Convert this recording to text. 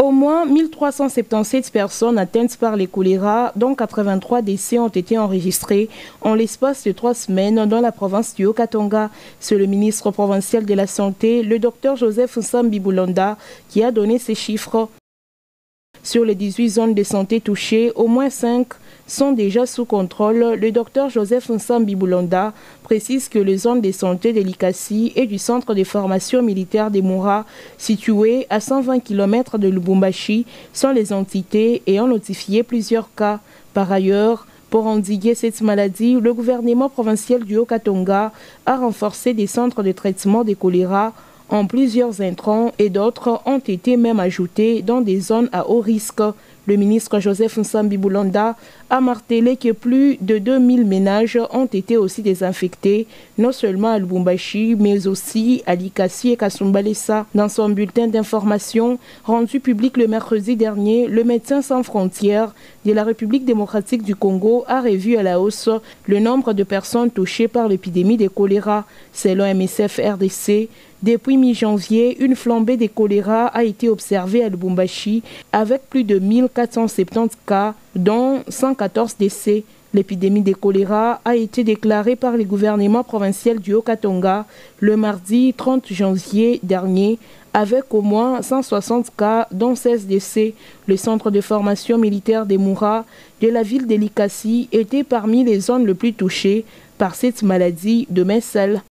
Au moins 1377 personnes atteintes par le choléra, dont 83 décès ont été enregistrés en l'espace de 3 semaines dans la province du Haut-Katanga. C'est le ministre provincial de la Santé, le Dr Joseph Nsambi Boulanda, qui a donné ces chiffres. Sur les 18 zones de santé touchées, au moins 5 sont déjà sous contrôle. Le docteur Joseph Nsambi Boulanda précise que les zones de santé de Likasi et du centre de formation militaire de Moura, situées à 120 km de Lubumbashi, sont les entités ayant notifié plusieurs cas. Par ailleurs, pour endiguer cette maladie, le gouvernement provincial du Haut-Katanga a renforcé des centres de traitement des choléra en plusieurs intrants et d'autres ont été même ajoutés dans des zones à haut risque. Le ministre Joseph Nsambi Boulanda a martelé que plus de 2000 ménages ont été aussi désinfectés, non seulement à Lubumbashi, mais aussi à Likasi et Kasumbalesa. Dans son bulletin d'information rendu public le mercredi dernier, le Médecins sans frontières de la République démocratique du Congo a revu à la hausse le nombre de personnes touchées par l'épidémie de choléra. Selon MSF RDC, depuis mi-janvier, une flambée de choléra a été observée à Lubumbashi avec plus de 1470 cas, dont 114 décès. L'épidémie de choléra a été déclarée par le gouvernement provincial du Haut-Katanga le mardi 30 janvier dernier avec au moins 160 cas, dont 16 décès. Le centre de formation militaire de Moura de la ville de Likasi était parmi les zones les plus touchées par cette maladie de Messel.